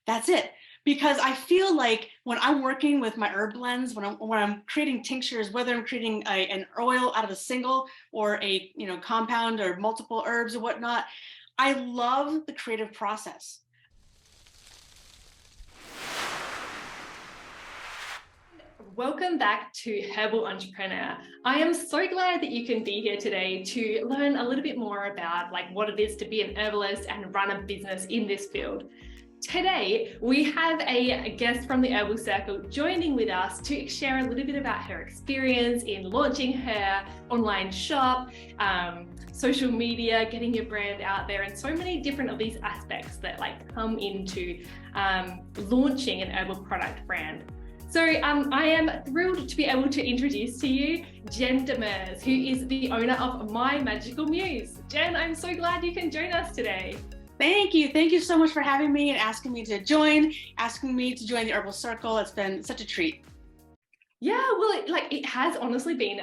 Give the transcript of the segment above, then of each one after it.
That's it. Because I feel like when I'm working with my herb blends, when I'm creating tinctures, whether I'm creating an oil out of a single or a compound or multiple herbs or whatnot, I love the creative process. Welcome back to Herbal Entrepreneur. I am so glad that you can be here today to learn a little bit more about what it is to be an herbalist and run a business in this field. Today, we have a guest from the Herbal Circle joining with us to share a little bit about her experience in launching her online shop, social media, getting your brand out there, and so many different of these aspects that come into launching an herbal product brand. So I am thrilled to be able to introduce to you Jen Demers, who is the owner of My Magical Muse. Jen, I'm so glad you can join us today. Thank you. Thank you so much for having me and asking me to join the Herbal Circle. It's been such a treat. Yeah, well, it has honestly been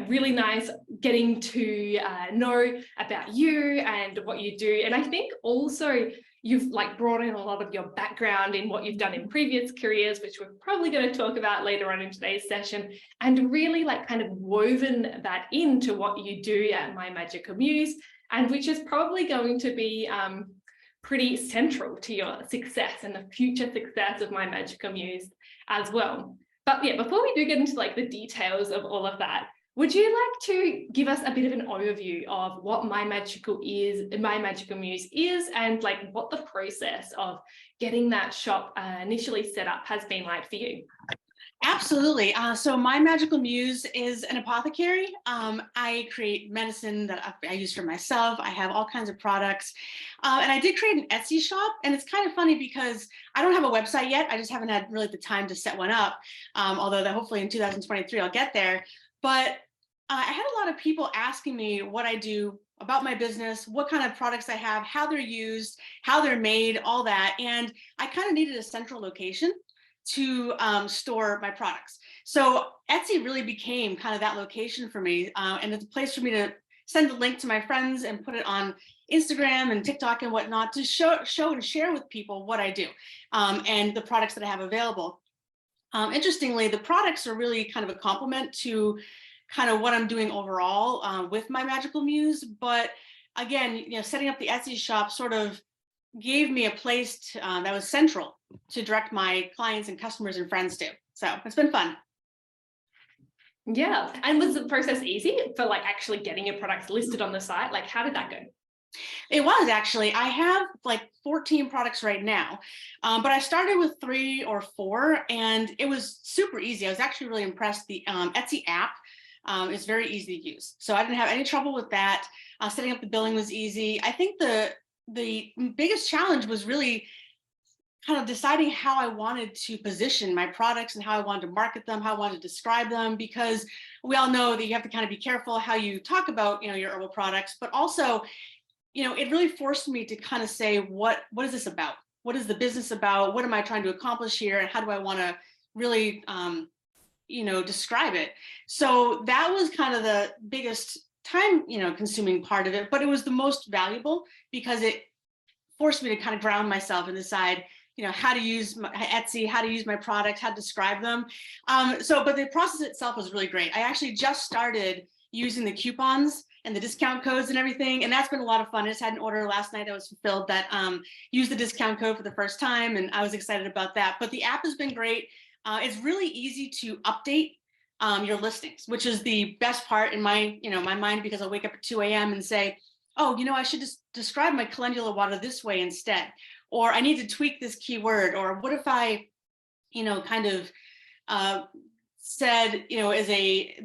really nice getting to know about you and what you do. And I think also you've brought in a lot of your background in what you've done in previous careers, which we're probably going to talk about later on in today's session, and really kind of woven that into what you do at My Magical Muse, and which is probably going to be pretty central to your success and the future success of My Magical Muse as well. But yeah, before we do get into the details of all of that, would you like to give us a bit of an overview of what My Magical Muse is, and what the process of getting that shop initially set up has been like for you? Absolutely. So My Magical Muse is an apothecary. I create medicine that I use for myself. I have all kinds of products. And I did create an Etsy shop. And it's kind of funny because I don't have a website yet. I just haven't had really the time to set one up. Although that hopefully in 2023, I'll get there. But I had a lot of people asking me what I do, about my business, what kind of products I have, how they're used, how they're made, all that. And I kind of needed a central location to store my products. So Etsy really became kind of that location for me. And it's a place for me to send a link to my friends and put it on Instagram and TikTok and whatnot to show and share with people what I do and the products that I have available. Interestingly, the products are really kind of a complement to kind of what I'm doing overall with My Magical Muse. But again, setting up the Etsy shop sort of gave me a place that was central to direct my clients and customers and friends to. So it's been fun. Yeah. And was the process easy for actually getting your products listed on the site? How did that go? It was actually. I have 14 products right now, but I started with 3 or 4, and it was super easy. I was actually really impressed. The Etsy app is very easy to use, so I didn't have any trouble with that. Setting up the billing was easy. I think the biggest challenge was really kind of deciding how I wanted to position my products and how I wanted to market them, how I wanted to describe them, because we all know that you have to kind of be careful how you talk about, your herbal products, but also, it really forced me to kind of say, what is this about? What is the business about? What am I trying to accomplish here? And how do I want to really, describe it? So that was kind of the biggest time, consuming part of it, but it was the most valuable because it forced me to kind of ground myself and decide, how to use my Etsy, how to use my product, how to describe them. But the process itself was really great. I actually just started using the coupons and the discount codes and everything, and that's been a lot of fun. I just had an order last night that was fulfilled that used the discount code for the first time, and I was excited about that. But the app has been great. It's really easy to update your listings, which is the best part in my mind, because I'll wake up at 2 a.m. and say, oh, I should just describe my calendula water this way instead, or I need to tweak this keyword, or what if I, kind of said, is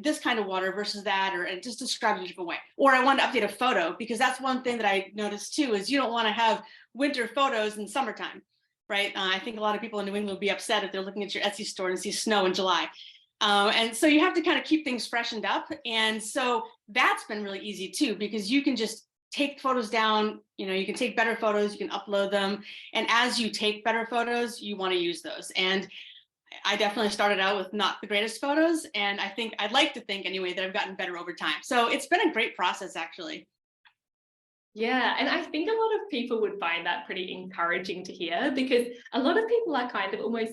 this kind of water versus that, or and just describe it a different way. Or I want to update a photo, because that's one thing that I noticed too, is you don't want to have winter photos in summertime, right? I think a lot of people in New England will be upset if they're looking at your Etsy store and see snow in July. And so you have to kind of keep things freshened up. And so that's been really easy too, because you can just take photos down, you can take better photos, you can upload them. And as you take better photos, you want to use those. And I definitely started out with not the greatest photos. And I'd like to think anyway, that I've gotten better over time. So it's been a great process, actually. Yeah, and I think a lot of people would find that pretty encouraging to hear, because a lot of people are kind of almost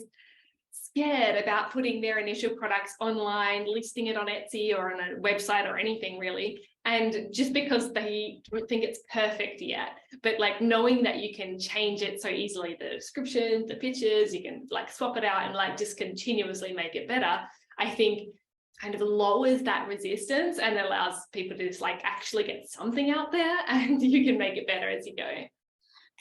scared about putting their initial products online, listing it on Etsy or on a website or anything really. And just because they don't think it's perfect yet, but like knowing that you can change it so easily, the description, the pictures, you can like swap it out and like just continuously make it better, I think kind of lowers that resistance and allows people to just like actually get something out there, and you can make it better as you go.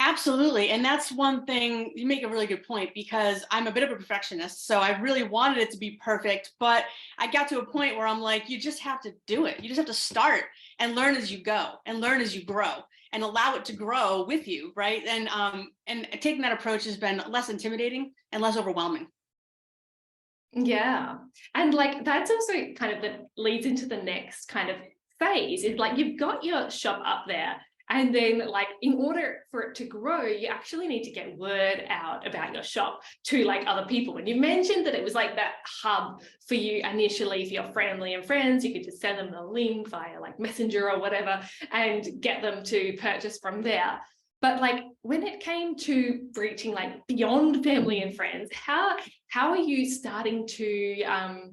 Absolutely. And that's one thing, you make a really good point, because I'm a bit of a perfectionist. So I really wanted it to be perfect, but I got to a point where I'm like, you just have to do it. You just have to start and learn as you go and learn as you grow and allow it to grow with you. Right. And taking that approach has been less intimidating and less overwhelming. Yeah. And like that's also kind of that leads into the next kind of phase, is like you've got your shop up there. And then like in order for it to grow, you actually need to get word out about your shop to like other people. And you mentioned that it was like that hub for you initially for your family and friends. You could just send them the link via like Messenger or whatever and get them to purchase from there. But like when it came to reaching like beyond family and friends, how are you starting to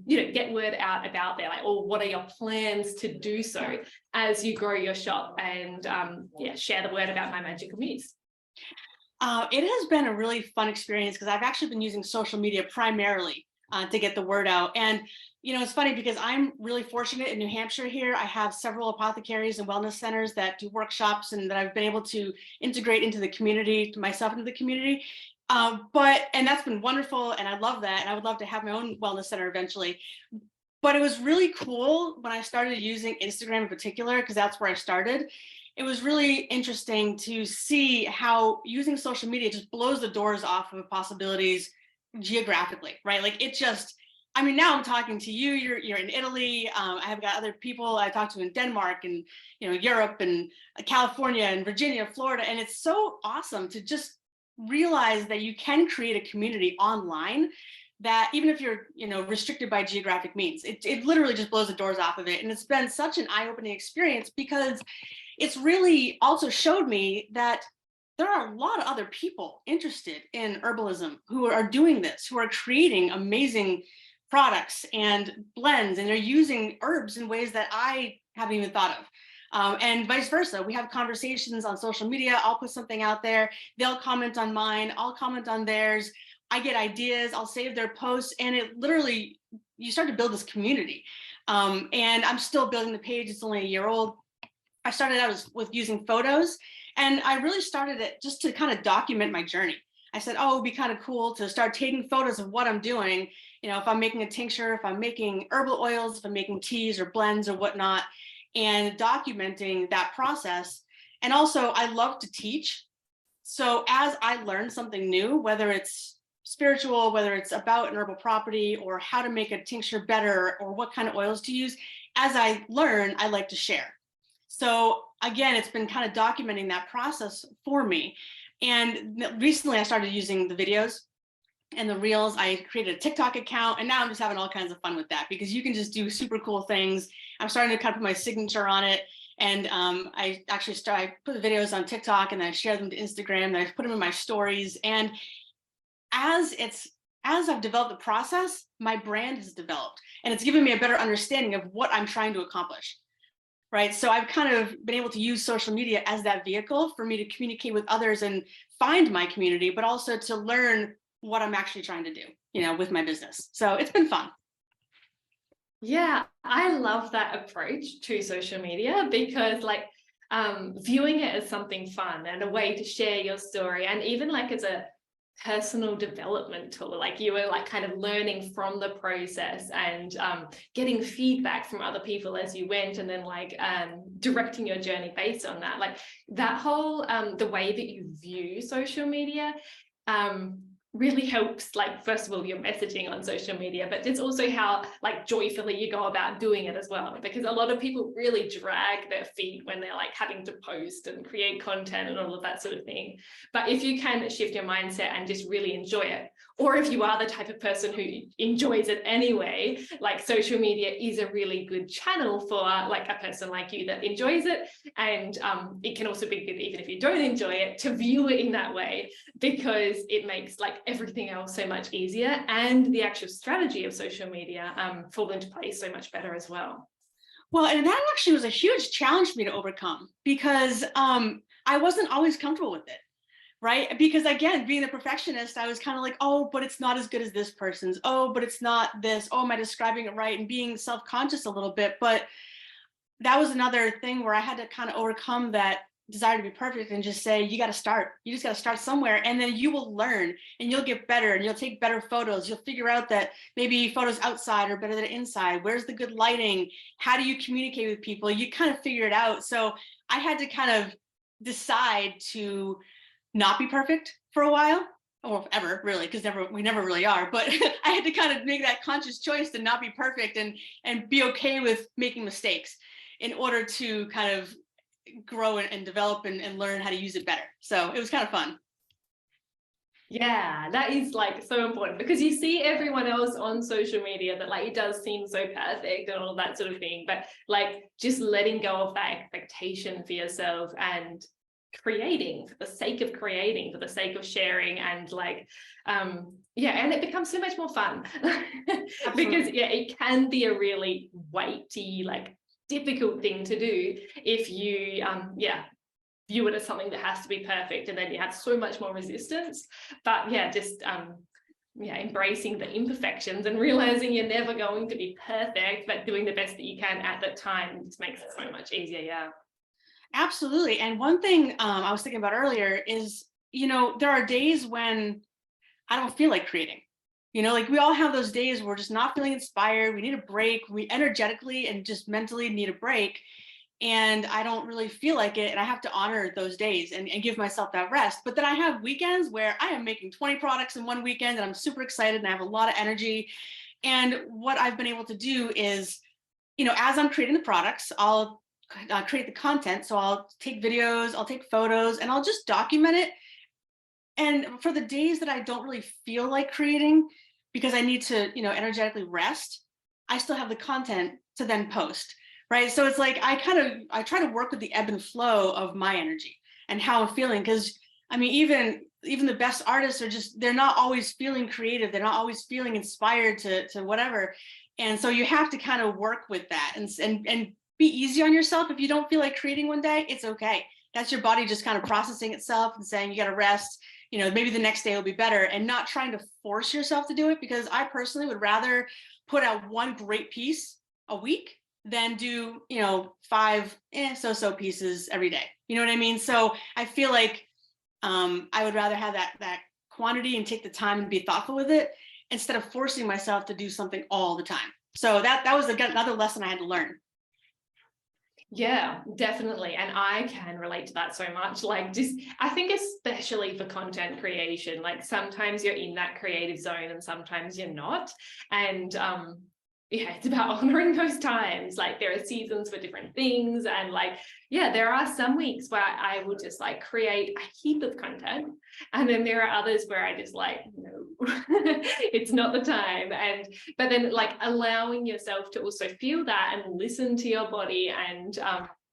get word out about there, like, or what are your plans to do so as you grow your shop and share the word about My Magical Muse? It has been a really fun experience because I've actually been using social media primarily to get the word out. And, it's funny because I'm really fortunate in New Hampshire here. I have several apothecaries and wellness centers that do workshops and that I've been able to integrate into the community, myself into the community. And that's been wonderful. And I love that. And I would love to have my own wellness center eventually. But it was really cool when I started using Instagram in particular, because that's where I started. It was really interesting to see how using social media just blows the doors off of possibilities geographically, right? Like it just, I mean, now I'm talking to you, you're in Italy. I have got other people I talk to in Denmark and, Europe and California and Virginia, Florida. And it's so awesome to just realize that you can create a community online, that even if you're restricted by geographic means, it literally just blows the doors off of it. And it's been such an eye-opening experience, because it's really also showed me that there are a lot of other people interested in herbalism who are doing this, who are creating amazing products and blends, and they're using herbs in ways that I haven't even thought of. And vice versa. We have conversations on social media. I'll put something out there. They'll comment on mine. I'll comment on theirs. I get ideas. I'll save their posts. And it literally, you start to build this community. And I'm still building the page. It's only a year old. I started out with using photos, and I really started it just to kind of document my journey. I said, oh, it'd be kind of cool to start taking photos of what I'm doing. If I'm making a tincture, if I'm making herbal oils, if I'm making teas or blends or whatnot, and documenting that process. And also, I love to teach. So as I learn something new, whether it's spiritual, whether it's about an herbal property or how to make a tincture better or what kind of oils to use, as I learn, I like to share. So again, it's been kind of documenting that process for me. And recently I started using the videos and the reels. I created a TikTok account, and now I'm just having all kinds of fun with that, because you can just do super cool things. I'm starting to kind of put my signature on it. And I put the videos on TikTok and then I share them to Instagram, and I put them in my stories. And as I've developed the process, my brand has developed, and it's given me a better understanding of what I'm trying to accomplish. Right. So I've kind of been able to use social media as that vehicle for me to communicate with others and find my community, but also to learn what I'm actually trying to do, with my business. So it's been fun. Yeah, I love that approach to social media, because like viewing it as something fun and a way to share your story, and even like as a personal development tool, like you were like kind of learning from the process and getting feedback from other people as you went, and then like directing your journey based on that, like that whole the way that you view social media really helps, like, first of all, your messaging on social media, but it's also how like joyfully you go about doing it as well, because a lot of people really drag their feet when they're like having to post and create content and all of that sort of thing. But if you can shift your mindset and just really enjoy it, or if you are the type of person who enjoys it anyway, like social media is a really good channel for like a person like you that enjoys it. And it can also be good, even if you don't enjoy it, to view it in that way, because it makes like everything else so much easier, and the actual strategy of social media fall into place so much better as well. Well, and that actually was a huge challenge for me to overcome, because I wasn't always comfortable with it, right? Because again, being a perfectionist, I was kind of like, oh, but it's not as good as this person's. Oh, but it's not this. Oh, am I describing it right? And being self-conscious a little bit. But that was another thing where I had to kind of overcome that desire to be perfect and just say, you got to start. You just got to start somewhere, and then you will learn and you'll get better and you'll take better photos. You'll figure out that maybe photos outside are better than inside. Where's the good lighting? How do you communicate with people? You kind of figure it out. So I had to kind of decide to not be perfect for a while, or ever really, because we never really are. But I had to kind of make that conscious choice to not be perfect and be okay with making mistakes in order to kind of grow and develop and learn how to use it better. So it was kind of fun. Yeah, that is like so important, because you see everyone else on social media that like it does seem so perfect and all that sort of thing, but like just letting go of that expectation for yourself and creating for the sake of creating, for the sake of sharing, and like yeah, and it becomes so much more fun because yeah, it can be a really weighty, like difficult thing to do if you yeah, view it as something that has to be perfect, and then you have so much more resistance. But yeah, just yeah, embracing the imperfections and realizing you're never going to be perfect, but doing the best that you can at that time just makes it so much easier. Yeah, Absolutely. And one thing I was thinking about earlier is, there are days when I don't feel like creating. Like we all have those days where we're just not feeling inspired. We need a break. We energetically and just mentally need a break. And I don't really feel like it. And I have to honor those days and give myself that rest. But then I have weekends where I am making 20 products in one weekend and I'm super excited and I have a lot of energy. And what I've been able to do is, as I'm creating the products, I'll create the content. So I'll take videos, I'll take photos, and I'll just document it. And for the days that I don't really feel like creating because I need to, energetically rest, I still have the content to then post, right? So it's like I try to work with the ebb and flow of my energy and how I'm feeling, because I mean, even the best artists they're not always feeling creative, they're not always feeling inspired to whatever. And so you have to kind of work with that and be easy on yourself. If you don't feel like creating one day, it's okay. That's your body just kind of processing itself and saying you got to rest. Maybe the next day will be better, and not trying to force yourself to do it, because I personally would rather put out one great piece a week than do, 5 so-so pieces every day. You know what I mean? So I feel like I would rather have that quantity and take the time and be thoughtful with it instead of forcing myself to do something all the time. So that was another lesson I had to learn. yeah, definitely. And I can relate to that so much. Like, just I think especially for content creation, like sometimes you're in that creative zone and sometimes you're not. And yeah, it's about honoring those times. Like there are seasons for different things, and like yeah, there are some weeks where I will just like create a heap of content, and then there are others where I just like, no, it's not the time. And but then like allowing yourself to also feel that and listen to your body, and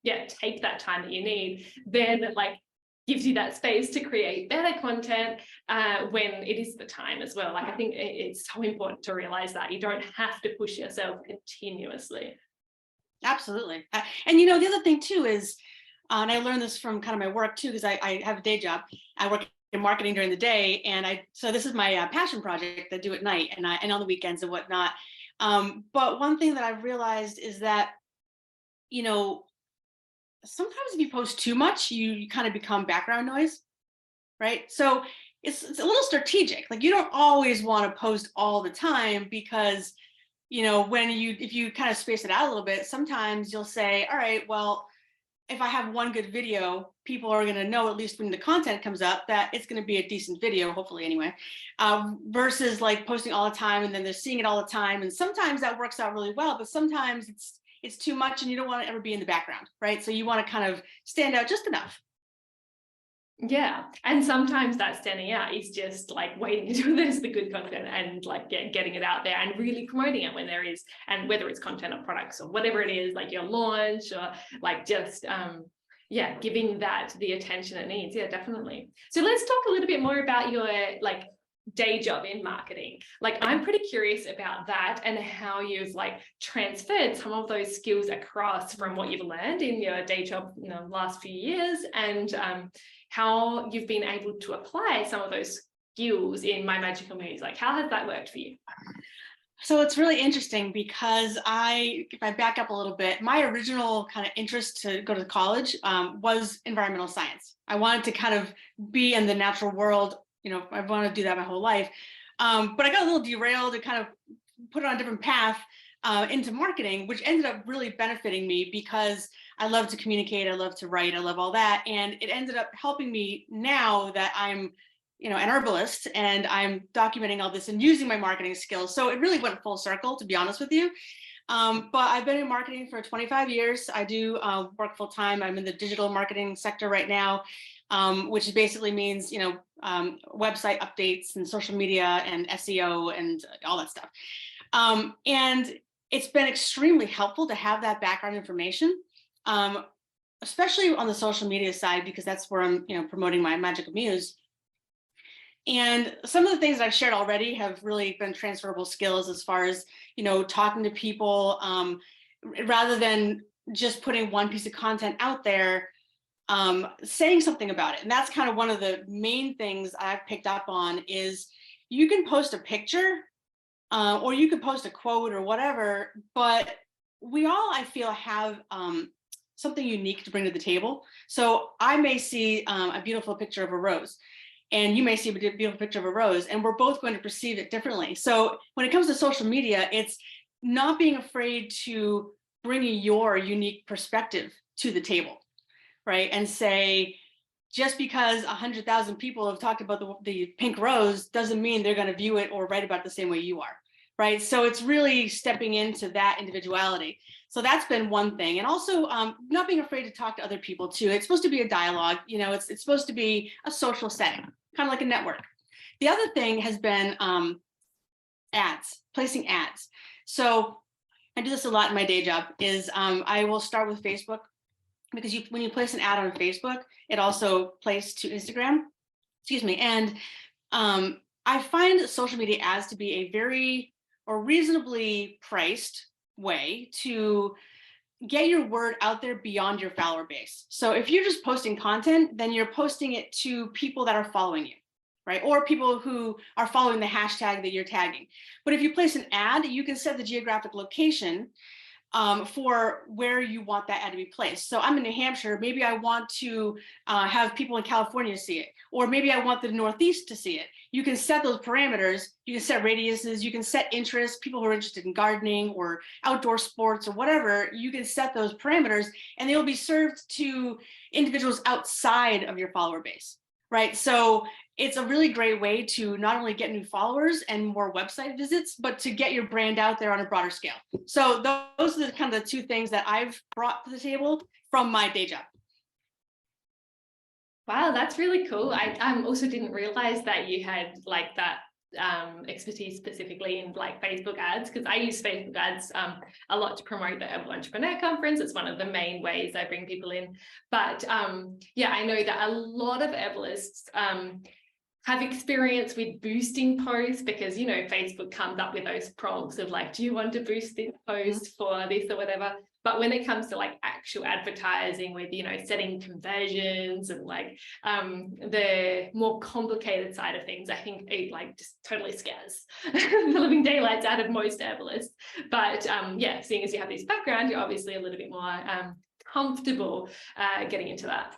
yeah, take that time that you need, then like gives you that space to create better content when it is the time as well. Like I think it's so important to realize that you don't have to push yourself continuously. Absolutely. And the other thing too is, and I learned this from kind of my work too, because I have a day job. I work in marketing during the day, and so this is my passion project I do at night and on the weekends and whatnot. But one thing that I've realized is that, sometimes if you post too much, you kind of become background noise, right? So it's a little strategic. Like you don't always want to post all the time, because if you kind of space it out a little bit, sometimes you'll say, all right, well, if I have one good video, people are going to know, at least when the content comes up, that it's going to be a decent video, hopefully anyway, versus like posting all the time and then they're seeing it all the time. And sometimes that works out really well, but sometimes it's too much and you don't want to ever be in the background, right? So you want to kind of stand out just enough. Yeah, and sometimes that standing out is just like waiting until there's the good content and like getting it out there and really promoting it when there is, and whether it's content or products or whatever it is, like your launch or like just yeah, giving that the attention it needs. Yeah, definitely. So let's talk a little bit more about your like day job in marketing. Like I'm pretty curious about that and how you've like transferred some of those skills across from what you've learned in your day job in the last few years, and how you've been able to apply some of those skills in My Magical Muse. Like how has that worked for you? So it's really interesting because if I back up a little bit, my original kind of interest to go to college was environmental science. I wanted to kind of be in the natural world. You know, I wanted to do that my whole life. But I got a little derailed and kind of put it on a different path into marketing, which ended up really benefiting me because I love to communicate, I love to write, I love all that. And it ended up helping me now that I'm, you know, an herbalist and I'm documenting all this and using my marketing skills. So it really went full circle, to be honest with you. But I've been in marketing for 25 years. I do work full time. I'm in the digital marketing sector right now, which basically means, you know, website updates and social media and SEO and all that stuff. And it's been extremely helpful to have that background information, especially on the social media side, because that's where I'm, you know, promoting My Magical Muse. And some of the things that I've shared already have really been transferable skills as far as, you know, talking to people rather than just putting one piece of content out there, saying something about it. And that's kind of one of the main things I've picked up on is you can post a picture or you could post a quote or whatever, but we all, I feel, have something unique to bring to the table. So I may see a beautiful picture of a rose, and you may see a beautiful picture of a rose, and we're both going to perceive it differently. So when it comes to social media, it's not being afraid to bring your unique perspective to the table, right? And say, just because 100,000 people have talked about the pink rose doesn't mean they're going to view it or write about it the same way you are, right? So it's really stepping into that individuality. So that's been one thing. And also not being afraid to talk to other people too. It's supposed to be a dialogue, you know, it's supposed to be a social setting, kind of like a network. The other thing has been ads, placing ads. So I do this a lot in my day job is I will start with Facebook, because when you place an ad on Facebook, it also plays to Instagram, excuse me. And I find social media ads to be a very or reasonably priced way to get your word out there beyond your follower base. So if you're just posting content, then you're posting it to people that are following you, right? Or people who are following the hashtag that you're tagging. But if you place an ad, you can set the geographic location for where you want that ad to be placed. So I'm in New Hampshire, maybe I want to have people in California see it, or maybe I want the Northeast to see it. You can set those parameters, you can set radiuses, you can set interests, people who are interested in gardening or outdoor sports or whatever, you can set those parameters and they will be served to individuals outside of your follower base, right? So it's a really great way to not only get new followers and more website visits, but to get your brand out there on a broader scale. So those are the kind of the two things that I've brought to the table from my day job. Wow, that's really cool. I also didn't realize that you had like that expertise specifically in like Facebook ads, because I use Facebook ads a lot to promote the Herbal Entrepreneur Conference. It's one of the main ways I bring people in. But yeah, I know that a lot of herbalists have experience with boosting posts, because, you know, Facebook comes up with those prompts of like, do you want to boost this post for this or whatever? But when it comes to like actual advertising with, you know, setting conversions and like the more complicated side of things, I think it like just totally scares the living daylights out of most herbalists. But yeah, seeing as you have this background, you're obviously a little bit more comfortable getting into that.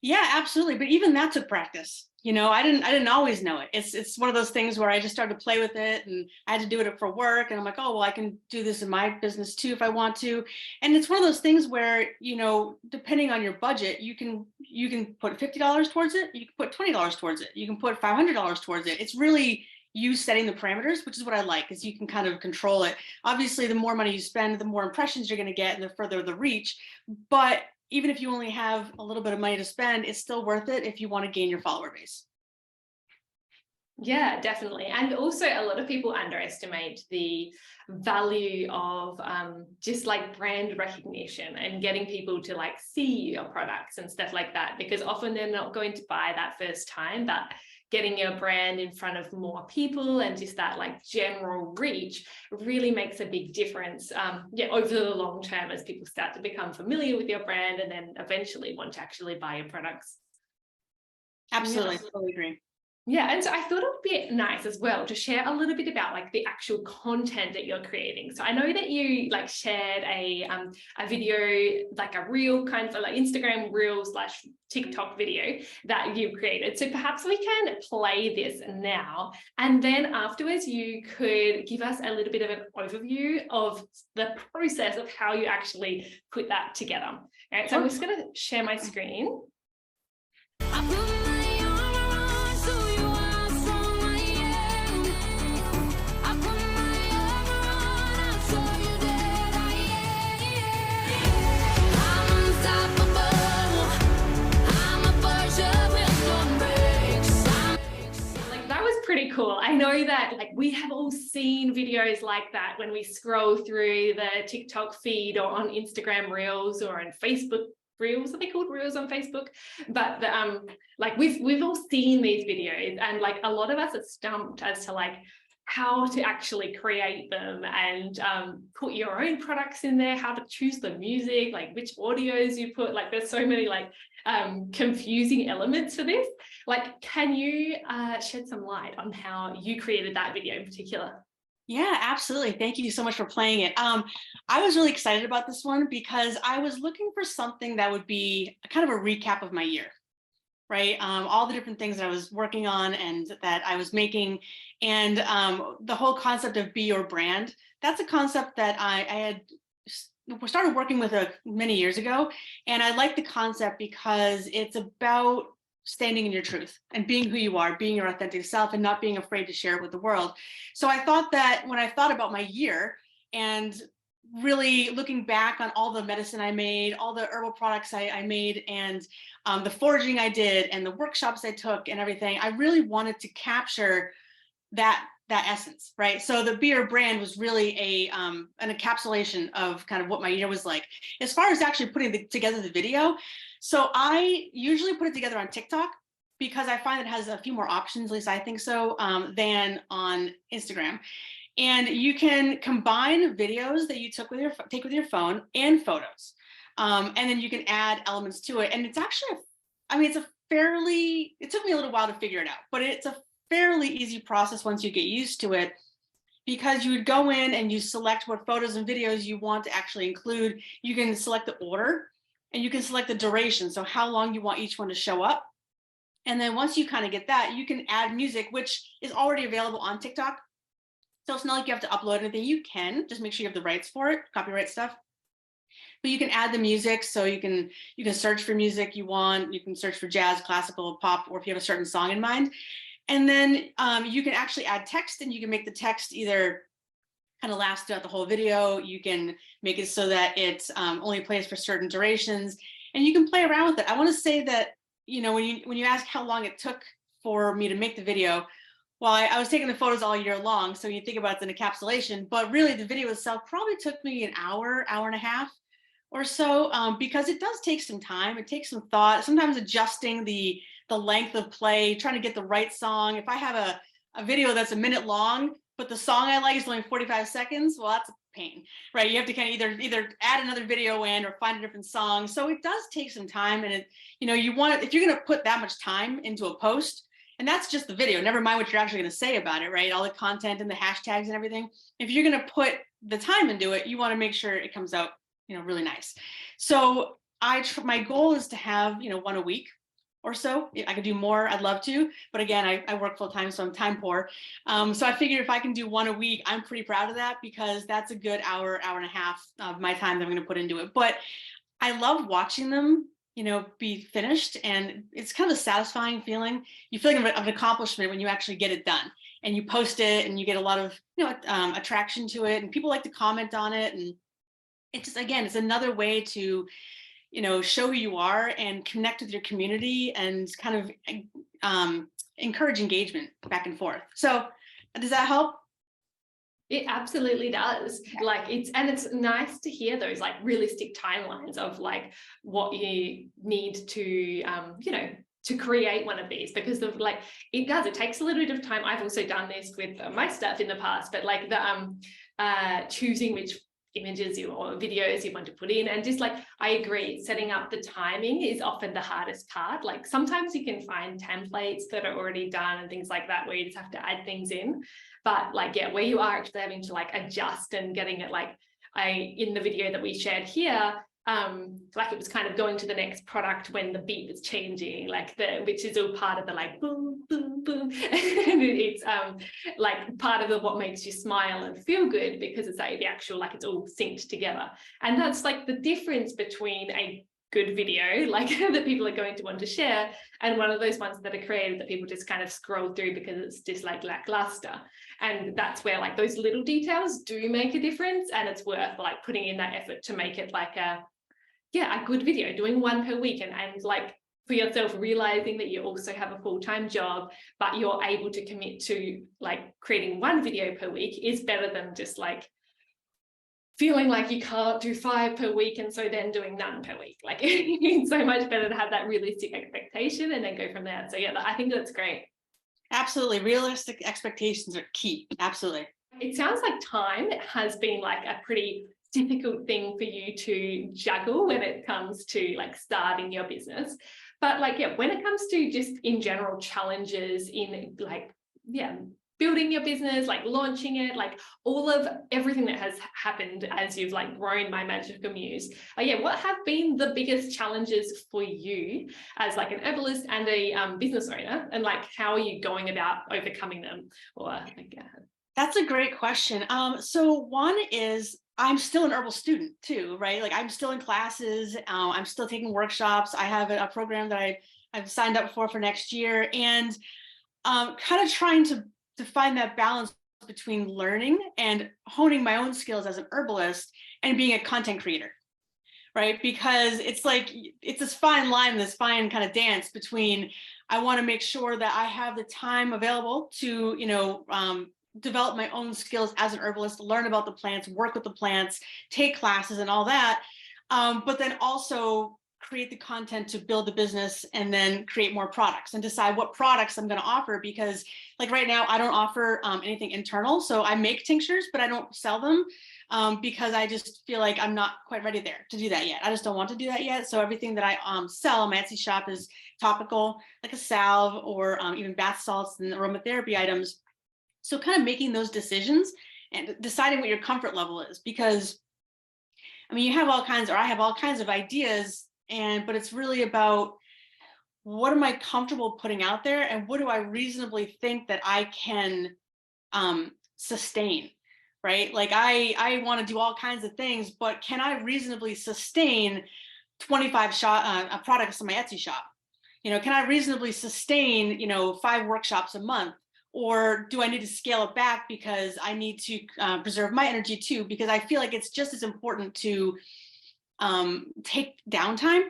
Yeah, absolutely. But even that took practice. I didn't always know it. It's one of those things where I just started to play with it, and I had to do it for work, and I'm like, oh, well, I can do this in my business too if I want to. And it's one of those things where, depending on your budget, you can put $50 towards it, you can put $20 towards it, you can put $500 towards it. It's really you setting the parameters, which is what I like, is you can kind of control it. Obviously, the more money you spend, the more impressions you're going to get and the further the reach. But even if you only have a little bit of money to spend, it's still worth it if you want to gain your follower base. Yeah, definitely. And also a lot of people underestimate the value of just like brand recognition and getting people to like see your products and stuff like that, because often they're not going to buy that first time, but getting your brand in front of more people and just that like general reach really makes a big difference over the long term, as people start to become familiar with your brand and then eventually want to actually buy your products. Absolutely, totally agree. Yeah, and so I thought it would be nice as well to share a little bit about like the actual content that you're creating. So I know that you like shared a video, like a reel, kind of like Instagram reel / TikTok video that you created. So perhaps we can play this now, and then afterwards you could give us a little bit of an overview of the process of how you actually put that together. All right, so I'm just going to share my screen. Pretty cool. I know that like we have all seen videos like that when we scroll through the TikTok feed or on Instagram Reels or on Facebook Reels. Are they called Reels on Facebook? But like we've all seen these videos, and like a lot of us are stumped as to like how to actually create them and put your own products in there, how to choose the music, like which audios you put. Like there's so many like confusing elements for this. Like, can you shed some light on how you created that video in particular? Yeah, absolutely. Thank you so much for playing it. I was really excited about this one because I was looking for something that would be kind of a recap of my year, right? All the different things that I was working on and that I was making, and the whole concept of be your brand. That's a concept that I had started working with many years ago, and I like the concept because it's about standing in your truth and being who you are, being your authentic self, and not being afraid to share it with the world. So I thought that when I thought about my year and really looking back on all the medicine I made, all the herbal products I made, and the foraging I did, and the workshops I took, and everything, I really wanted to capture that essence, right? So the Be Your Brand was really an encapsulation of kind of what my year was like. As far as actually putting together the video, so I usually put it together on TikTok because I find it has a few more options, at least I think so, than on Instagram. And you can combine videos that you take with your phone and photos, and then you can add elements to it. And it's actually, it took me a little while to figure it out, but it's a fairly easy process once you get used to it, because you would go in and you select what photos and videos you want to actually include. You can select the order and you can select the duration, so how long you want each one to show up. And then once you kind of get that, you can add music, which is already available on TikTok. So it's not like you have to upload anything. You can just make sure you have the rights for it, copyright stuff. But you can add the music, so you can search for music you want. You can search for jazz, classical, pop, or if you have a certain song in mind. And then you can actually add text, and you can make the text either kind of last throughout the whole video. You can make it so that it only plays for certain durations, and you can play around with it. I want to say that, when you ask how long it took for me to make the video, well, I was taking the photos all year long, so you think about it as an encapsulation, but really the video itself probably took me an hour and a half or so, because it does take some time. It takes some thought, sometimes adjusting the length of play, trying to get the right song. If I have a video that's a minute long, but the song I like is only 45 seconds, well, that's a pain, right? You have to kind of either add another video in or find a different song. So it does take some time, and if you're going to put that much time into a post, and that's just the video, never mind what you're actually going to say about it, right? All the content and the hashtags and everything. If you're going to put the time into it, you want to make sure it comes out, really nice. So my goal is to have, one a week. or so. I could do more, I'd love to, but again, I work full time, so I'm time poor. So I figured if I can do one a week, I'm pretty proud of that, because that's a good hour, hour and a half of my time that I'm going to put into it. But I love watching them, be finished, and it's kind of a satisfying feeling. You feel like of an accomplishment when you actually get it done, and you post it, and you get a lot of attraction to it, and people like to comment on it, and it's just, again, it's another way to show who you are and connect with your community, and kind of encourage engagement back and forth. So does that help? It absolutely does. Like it's nice to hear those like realistic timelines of like what you need to to create one of these, because it takes a little bit of time. I've also done this with my stuff in the past, but like the choosing which images or videos you want to put in, and just like I agree, setting up the timing is often the hardest part. Like sometimes you can find templates that are already done and things like that where you just have to add things in, but like where you are actually having to like adjust and getting it, like in the video that we shared here, like it was kind of going to the next product when the beat was changing, which is all part of the like boom boom boom and it's like part of what makes you smile and feel good, because it's like the actual, like it's all synced together. And that's like the difference between a good video like that people are going to want to share, and one of those ones that are created that people just kind of scroll through because it's just like lackluster. And that's where like those little details do make a difference, and it's worth like putting in that effort to make it like a good video, doing one per week, and like for yourself realizing that you also have a full-time job, but you're able to commit to like creating one video per week is better than just like feeling like you can't do 5 per week and so then doing none per week. Like it's so much better to have that realistic expectation and then go from there. So yeah, I think that's great. Absolutely. Realistic expectations are key. Absolutely. It sounds like time has been like a pretty difficult thing for you to juggle when it comes to like starting your business. But like, when it comes to just in general challenges in like, building your business, like launching it, like all of everything that has happened as you've like grown My Magical Muse. What have been the biggest challenges for you as like an herbalist and a business owner, and like how are you going about overcoming them? Or That's a great question. So one is I'm still an herbal student too, right? Like I'm still in classes. I'm still taking workshops. I have a program that I've signed up for next year, and kind of trying to find that balance between learning and honing my own skills as an herbalist and being a content creator, right? Because it's like, it's this fine line, this fine kind of dance between, I want to make sure that I have the time available to, develop my own skills as an herbalist, learn about the plants, work with the plants, take classes and all that. But then also create the content to build the business, and then create more products and decide what products I'm going to offer. Because like right now, I don't offer anything internal. So I make tinctures, but I don't sell them because I just feel like I'm not quite ready there to do that yet. I just don't want to do that yet. So everything that I sell on my Etsy shop is topical, like a salve or even bath salts and aromatherapy items. So kind of making those decisions and deciding what your comfort level is, because I mean, you have all kinds, or I have all kinds of ideas, but it's really about what am I comfortable putting out there, and what do I reasonably think that I can sustain, right? Like I want to do all kinds of things, but can I reasonably sustain 25 products on my Etsy shop? Can I reasonably sustain, 5 workshops a month? Or do I need to scale it back because I need to preserve my energy too? Because I feel like it's just as important to take downtime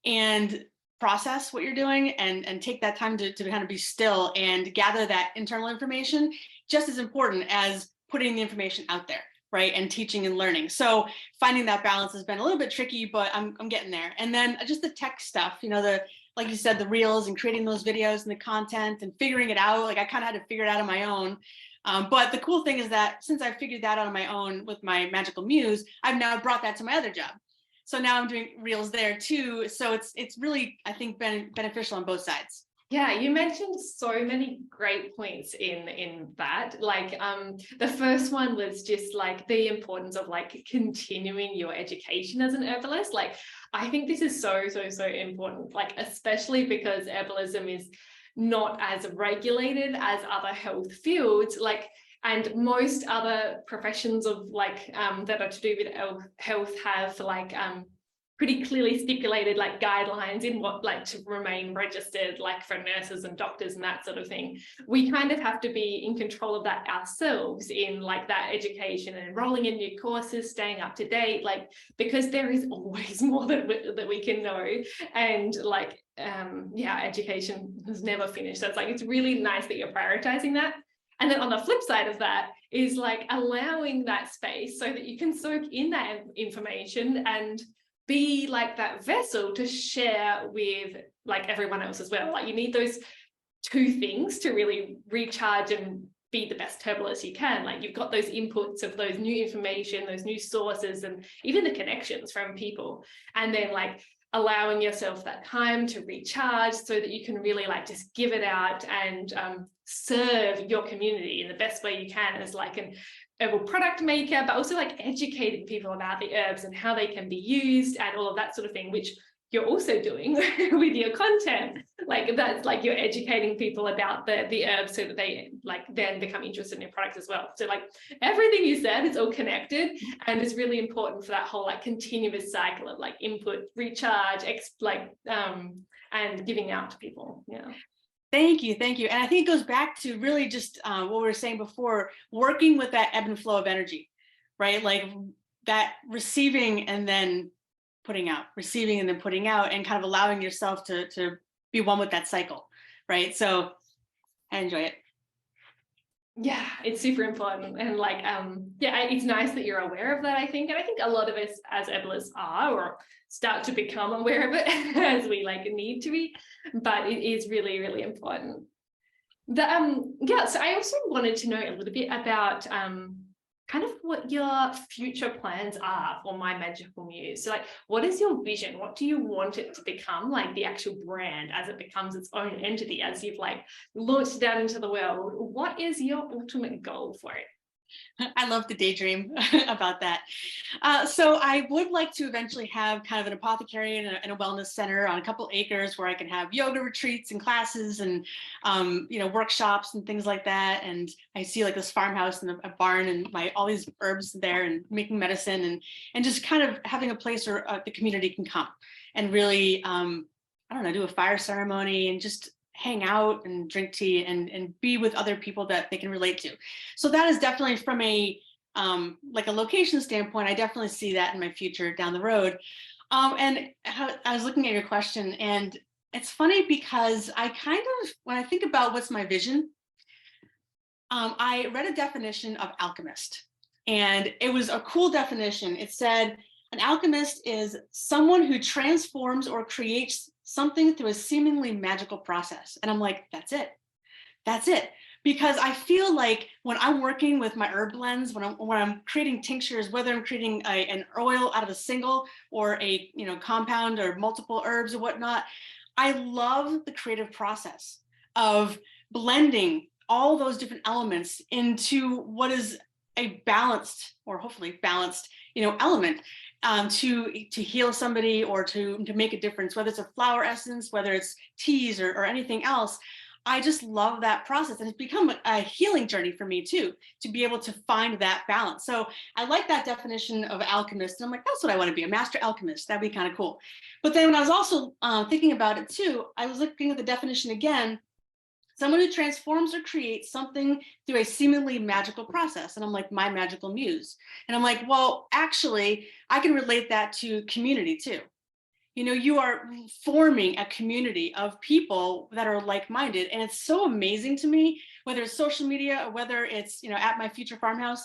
and process what you're doing, and take that time to kind of be still and gather that internal information, just as important as putting the information out there, right? And teaching and learning. So finding that balance has been a little bit tricky, but I'm getting there. And then just the tech stuff, like you said, the reels and creating those videos and the content and figuring it out. Like I kind of had to figure it out on my own. But the cool thing is that since I figured that out on my own with My Magical Muse, I've now brought that to my other job. So now I'm doing reels there too. So it's really, I think, been beneficial on both sides. Yeah, you mentioned so many great points in that. Like the first one was just like the importance of like continuing your education as an herbalist. Like I think this is so important, like especially because herbalism is not as regulated as other health fields, like, and most other professions of like that are to do with health have like pretty clearly stipulated like guidelines in what like to remain registered, like for nurses and doctors and that sort of thing. We kind of have to be in control of that ourselves in like that education and enrolling in new courses, staying up to date, like because there is always more that we can know. And like yeah, education is never finished. So it's like it's really nice that you're prioritizing that. And then on the flip side of that is like allowing that space so that you can soak in that information and be like that vessel to share with like everyone else as well. Like you need those two things to really recharge and be the best herbalist you can. Like you've got those inputs of those new information, those new sources, and even the connections from people. And then like allowing yourself that time to recharge so that you can really like just give it out and serve your community in the best way you can as like an herbal product maker, but also like educating people about the herbs and how they can be used and all of that sort of thing, which you're also doing with your content. Like that's like you're educating people about the herbs so that they like then become interested in your products as well. So like everything you said is all connected and it's really important for that whole like continuous cycle of like input, recharge, and giving out to people. Yeah. Thank you. And I think it goes back to really just what we were saying before, working with that ebb and flow of energy, right? Like that receiving and then putting out, receiving and then putting out, and kind of allowing yourself to be one with that cycle, right? So I enjoy it. Yeah, it's super important. And like, yeah, it's nice that you're aware of that, I think. And I think a lot of us as herbalists are, or start to become aware of it as we like need to be, but it is really, really important. Yeah, so I also wanted to know a little bit about kind of what your future plans are for My Magical Muse. So like, what is your vision? What do you want it to become, like the actual brand as it becomes its own entity, as you've like launched it out into the world? What is your ultimate goal for it? I love to daydream about that. So I would like to eventually have kind of an apothecary and a wellness center on a couple acres where I can have yoga retreats and classes and, workshops and things like that. And I see like this farmhouse and a barn and all these herbs there and making medicine and just kind of having a place where the community can come and really, do a fire ceremony and just hang out and drink tea and be with other people that they can relate to. So that is definitely from a like a location standpoint, I definitely see that in my future down the road. And I was looking at your question, and it's funny because I kind of, when I think about what's my vision, I read a definition of alchemist, and it was a cool definition. It said, an alchemist is someone who transforms or creates something through a seemingly magical process. And I'm like, that's it. Because I feel like when I'm working with my herb blends, when I'm creating tinctures, whether I'm creating an oil out of a single or a compound or multiple herbs or whatnot, I love the creative process of blending all those different elements into what is a balanced, or hopefully balanced, element. To heal somebody or to make a difference, whether it's a flower essence, whether it's teas or anything else. I just love that process, and it's become a healing journey for me too, to be able to find that balance. So I like that definition of alchemist, and I'm like, that's what I want to be, a master alchemist. That'd be kind of cool. But then when I was also thinking about it too, I was looking at the definition again, someone who transforms or creates something through a seemingly magical process. And I'm like, my magical muse. And I'm like, well, actually, I can relate that to community too. You are forming a community of people that are like-minded. And it's so amazing to me, whether it's social media or whether it's, at my future farmhouse.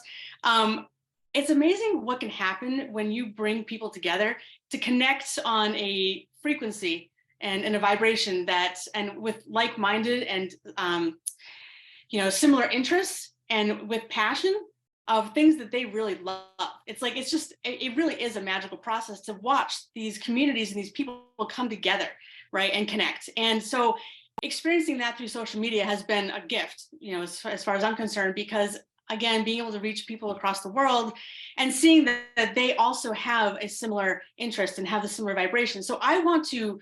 It's amazing what can happen when you bring people together to connect on a frequency and a vibration and with like-minded and similar interests and with passion of things that they really love. It's like, it really is a magical process to watch these communities and these people come together, right, and connect. And so experiencing that through social media has been a gift, as far as I'm concerned, because again, being able to reach people across the world and seeing that they also have a similar interest and have a similar vibration. So I want to,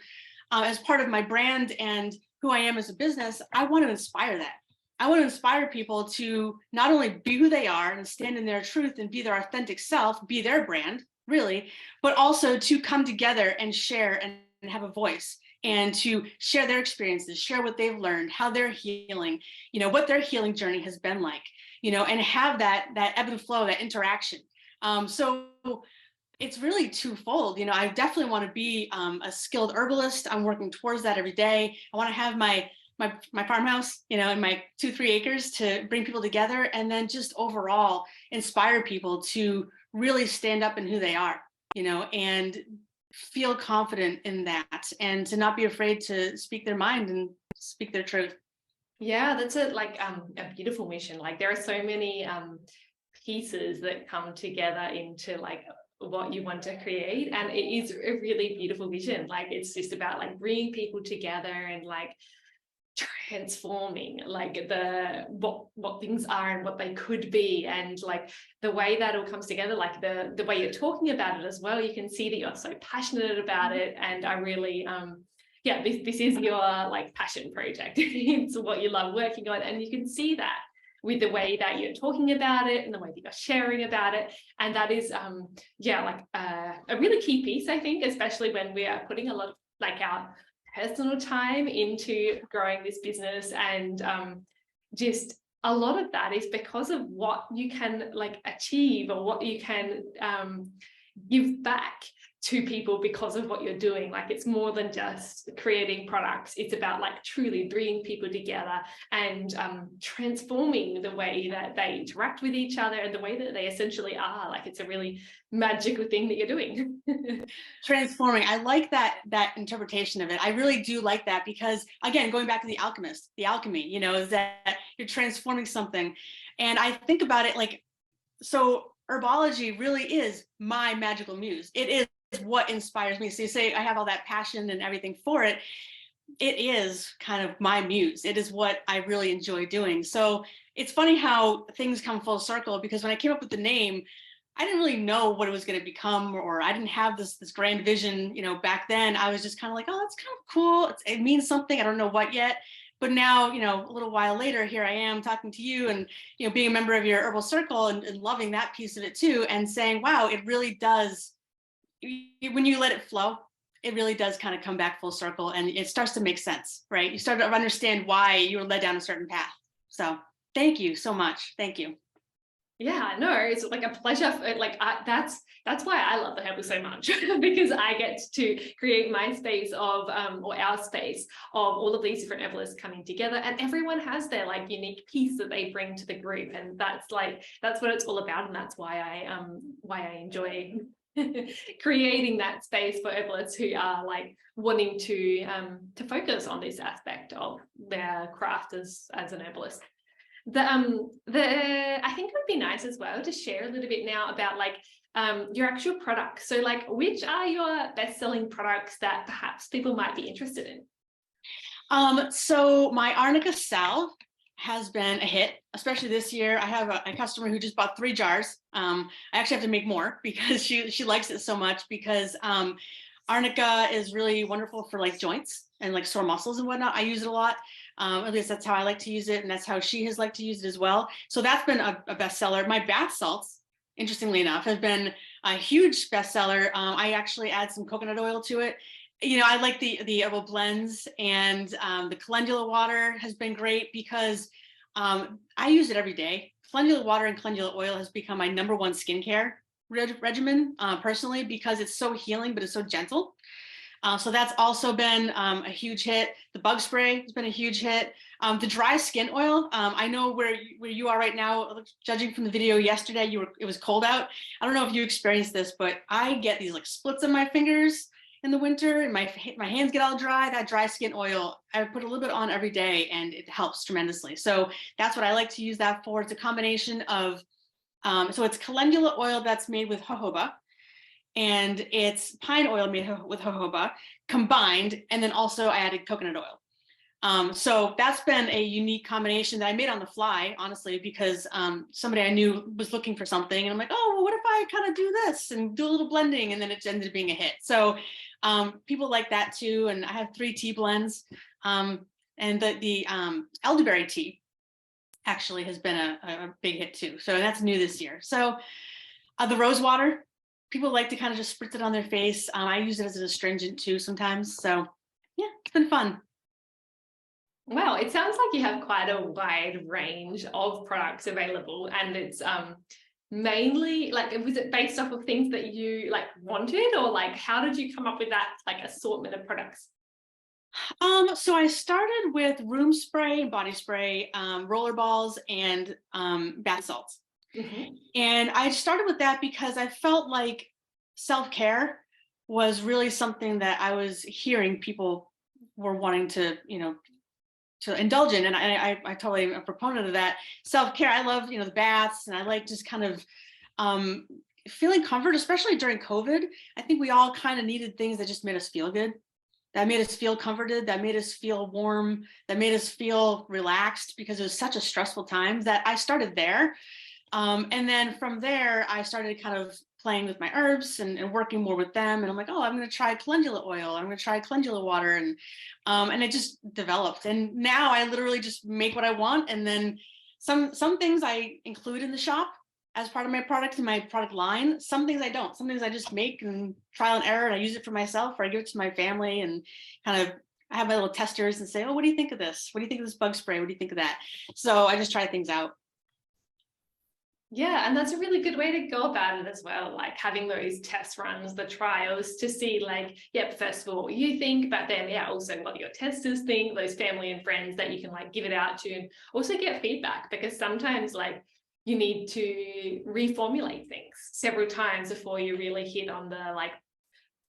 as part of my brand and who I am as a business, I want to inspire that. I want to inspire people to not only be who they are and stand in their truth and be their authentic self, be their brand, really, but also to come together and share and have a voice and to share their experiences, share what they've learned, how they're healing, what their healing journey has been like, and have that ebb and flow, that interaction. So it's really twofold. I definitely want to be a skilled herbalist. I'm working towards that every day. I want to have my farmhouse, and my 2-3 acres to bring people together, and then just overall inspire people to really stand up in who they are, and feel confident in that, and to not be afraid to speak their mind and speak their truth. Yeah, that's a beautiful mission. Like there are so many pieces that come together into like what you want to create, and it is a really beautiful vision. Like it's just about like bringing people together and like transforming like what things are and what they could be, and like the way that all comes together, like the way you're talking about it as well. You can see that you're so passionate about it, and I really yeah, this is your like passion project. It's what you love working on, and you can see that with the way that you're talking about it and the way that you're sharing about it. And that is yeah, like a really key piece, I think, especially when we are putting a lot of like our personal time into growing this business. And just a lot of that is because of what you can like achieve, or what you can give back to people because of what you're doing. Like it's more than just creating products. It's about like truly bringing people together and transforming the way that they interact with each other and the way that they essentially are. Like it's a really magical thing that you're doing. Transforming. I like that interpretation of it. I really do like that, because again, going back to the alchemy, is that you're transforming something. And I think about it like, so herbology really is my magical muse. It is what inspires me. So you say I have all that passion and everything for it. It is kind of my muse. It is what I really enjoy doing. So it's funny how things come full circle, because when I came up with the name, I didn't really know what it was going to become, or I didn't have this grand vision, back then. I was just kind of like, oh, that's kind of cool. It means something. I don't know what yet. But now, a little while later, here I am talking to you and, being a member of your herbal circle and loving that piece of it too, and saying, wow, it really does. When you let it flow, it really does kind of come back full circle, and it starts to make sense, right? You start to understand why you were led down a certain path. So thank you so much. Thank you. Yeah, no, it's like a pleasure. That's why I love the Herbal so much, because I get to create my space of or our space of all of these different herbalists coming together, and everyone has their like unique piece that they bring to the group, and that's what it's all about, and that's why I enjoy creating that space for herbalists who are like wanting to focus on this aspect of their craft as an herbalist. I think it would be nice as well to share a little bit now about like your actual products. So like, which are your best-selling products that perhaps people might be interested in? So my Arnica salve has been a hit, especially this year. I have a customer who just bought 3 jars. I actually have to make more because she likes it so much, because Arnica is really wonderful for like joints and like sore muscles and whatnot. I use it a lot. At least that's how I like to use it, and that's how she has liked to use it as well. So that's been a bestseller. My bath salts, interestingly enough, have been a huge bestseller. I actually add some coconut oil to it. I like the herbal blends, and the calendula water has been great because I use it every day. Calendula water and calendula oil has become my #1 skincare regimen personally, because it's so healing, but it's so gentle. So that's also been a huge hit. The bug spray has been a huge hit. The dry skin oil, I know where you are right now, judging from the video yesterday, it was cold out. I don't know if you experienced this, but I get these like splits on my fingers in the winter, and my hands get all dry. That dry skin oil, I put a little bit on every day, and it helps tremendously. So that's what I like to use that for. It's a combination of, so it's calendula oil that's made with jojoba, and it's pine oil made with jojoba combined, and then also I added coconut oil. So that's been a unique combination that I made on the fly, honestly, because somebody I knew was looking for something, and I'm like, oh, well, what if I kind of do this and do a little blending, and then it ended up being a hit. So people like that too. And I have 3 tea blends, and the elderberry tea actually has been a big hit too. So that's new this year. So the rose water, people like to kind of just spritz it on their face. I use it as an astringent too sometimes. So yeah, it's been fun. Wow, it sounds like you have quite a wide range of products available, and it's mainly like, was it based off of things that you like wanted, or like how did you come up with that like assortment of products? So I started with room spray, body spray, roller balls, and bath salts. Mhm. And I started with that because I felt like self-care was really something that I was hearing people were wanting to, to indulge in. And I totally am a proponent of that. Self-care, I love, the baths, and I like just kind of um, feeling comfort, especially during COVID. I think we all kind of needed things that just made us feel good, that made us feel comforted, that made us feel warm, that made us feel relaxed, because it was such a stressful time that I started there. And then from there, I started kind of playing with my herbs and working more with them. And I'm like, oh, I'm going to try calendula oil. I'm going to try calendula water. And it just developed. And now I literally just make what I want. And then some things I include in the shop as part of my product in my product line. Some things I don't. Some things I just make and trial and error, and I use it for myself, or I give it to my family, and kind of I have my little testers and say, oh, what do you think of this? What do you think of this bug spray? What do you think of that? So I just try things out. Yeah, and that's a really good way to go about it as well, like having those test runs, the trials, to see like, yeah, first of all, what you think, but then yeah, also what your testers think, those family and friends that you can like give it out to, and also get feedback, because sometimes like you need to reformulate things several times before you really hit on the like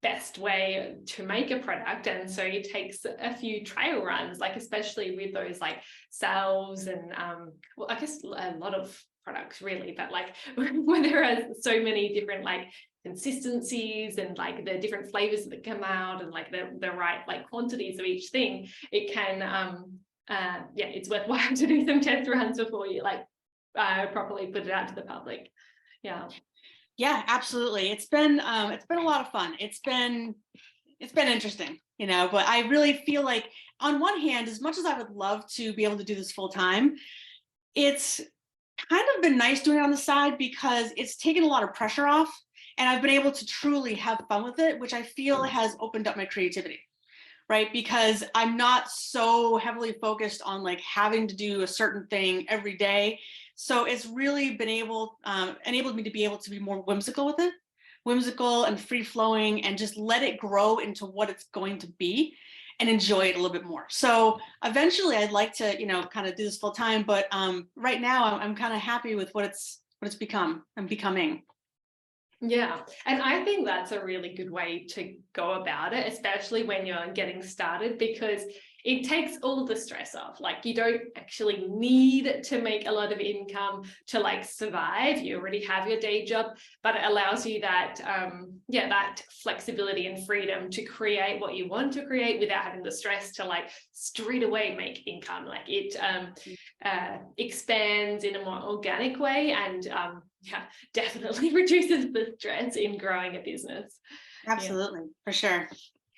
best way to make a product. And so it takes a few trial runs, like especially with those like salves and well, I guess a lot of products really, but like when there are so many different like consistencies and like the different flavors that come out, and like the right like quantities of each thing, it can yeah, it's worthwhile to do some test runs before you like properly put it out to the public. Yeah. Yeah, absolutely. It's been a lot of fun. It's been interesting, but I really feel like, on one hand, as much as I would love to be able to do this full time, it's kind of been nice doing it on the side, because it's taken a lot of pressure off, and I've been able to truly have fun with it, which I feel has opened up my creativity, right? Because I'm not so heavily focused on like having to do a certain thing every day. So it's really been enabled me to be able to be more whimsical with it, whimsical and free flowing, and just let it grow into what it's going to be, and enjoy it a little bit more. So eventually I'd like to, kind of do this full time, but right now I'm kind of happy with what it's become and becoming. Yeah, and I think that's a really good way to go about it, especially when you're getting started, because it takes all the stress off. Like you don't actually need to make a lot of income to like survive. You already have your day job, but it allows you that yeah, that flexibility and freedom to create what you want to create without having the stress to like straight away make income. Like it expands in a more organic way, and yeah, definitely reduces the stress in growing a business. Absolutely, for sure.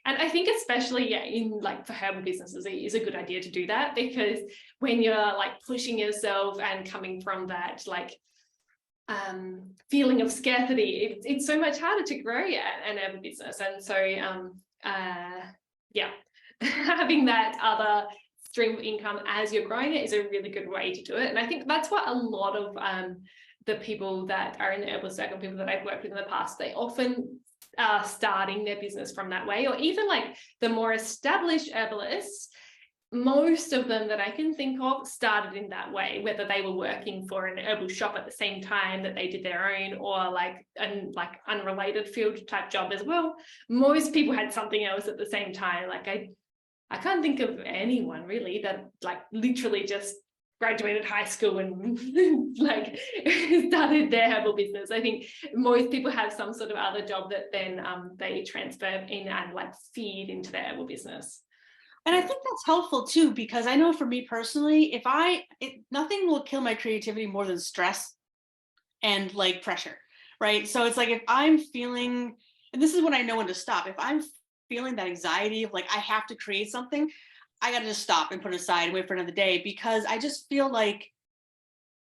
And I think especially, yeah, in like for herbal businesses, it is a good idea to do that, because when you're like pushing yourself and coming from that like feeling of scarcity, it's so much harder to grow an herbal business. And so yeah, having that other stream of income as you're growing it is a really good way to do it. And I think that's what a lot of the people that are in the herbal circle, people that I've worked with in the past, they often are starting their business from that way. Or even like the more established herbalists, most of them that I can think of started in that way, whether they were working for an herbal shop at the same time that they did their own, or like an like unrelated field type job as well. Most people had something else at the same time. Like I can't think of anyone really that like literally just graduated high school and like started their herbal business. I think most people have some sort of other job that then they transfer in and like feed into their herbal business. And I think that's helpful too, because I know for me personally, nothing will kill my creativity more than stress and like pressure, right? So it's like if I'm feeling, and this is when I know when to stop. If I'm feeling that anxiety of like I have to create something, I got to just stop and put it aside and wait for another day, because I just feel like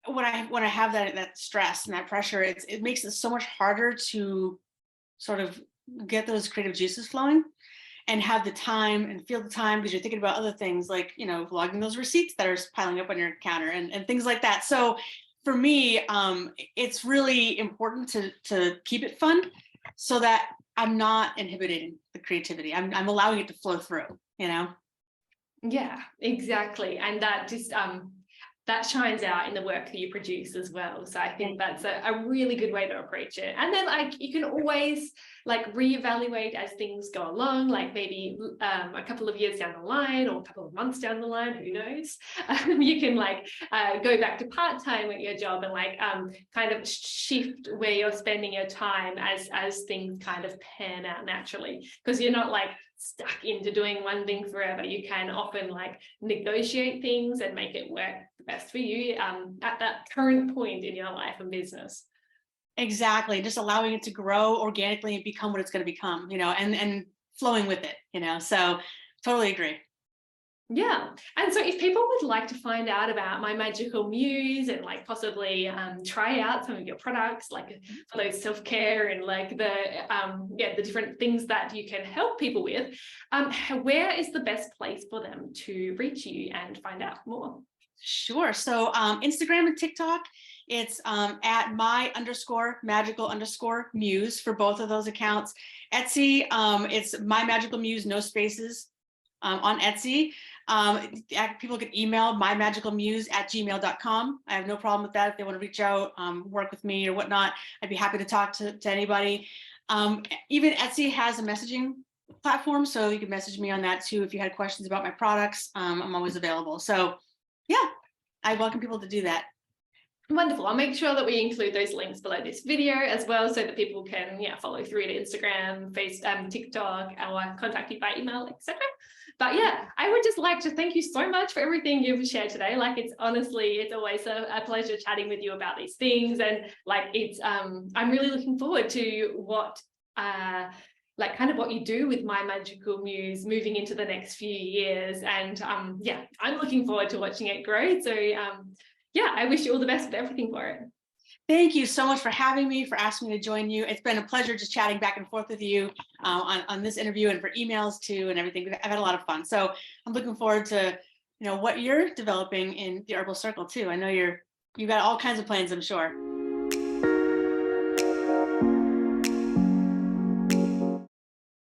when I have that stress and that pressure, it makes it so much harder to sort of get those creative juices flowing and have the time and feel the time, because you're thinking about other things like, logging those receipts that are piling up on your counter and things like that. So for me, it's really important to keep it fun so that I'm not inhibiting the creativity. I'm allowing it to flow through. Yeah, exactly. And that just that shines out in the work that you produce as well. So I think that's a really good way to approach it. And then like you can always like reevaluate as things go along, like maybe a couple of years down the line or a couple of months down the line, who knows. You can like go back to part-time at your job and like kind of shift where you're spending your time as things kind of pan out naturally, because you're not like stuck into doing one thing forever. You can often like negotiate things and make it work the best for you at that current point in your life and business. Exactly. Just allowing it to grow organically and become what it's going to become, and flowing with it. So totally agree. Yeah. And so if people would like to find out about My Magical Muse and like possibly try out some of your products, like for those self-care and like the different things that you can help people with, where is the best place for them to reach you and find out more? Sure. So Instagram and TikTok, it's at my_magical_muse for both of those accounts. Etsy, it's My Magical Muse, no spaces on Etsy. People can email mymagicalmuse@gmail.com. I have no problem with that. If they want to reach out, work with me or whatnot, I'd be happy to talk to anybody. Even Etsy has a messaging platform, so you can message me on that too if you had questions about my products. I'm always available. So yeah, I welcome people to do that. Wonderful. I'll make sure that we include those links below this video as well, so that people can follow through to Instagram, Facebook, TikTok, or contact you by email, etc. But yeah, I would just like to thank you so much for everything you've shared today. Like it's always a pleasure chatting with you about these things, and like I'm really looking forward to what like kind of what you do with My Magical Muse moving into the next few years. And yeah, I'm looking forward to watching it grow. So yeah, I wish you all the best with everything for it. Thank you so much for having me, for asking me to join you. It's been a pleasure just chatting back and forth with you on this interview, and for emails too and everything. I've had a lot of fun. So I'm looking forward to what you're developing in the Herbal Circle too. I know you've got all kinds of plans, I'm sure.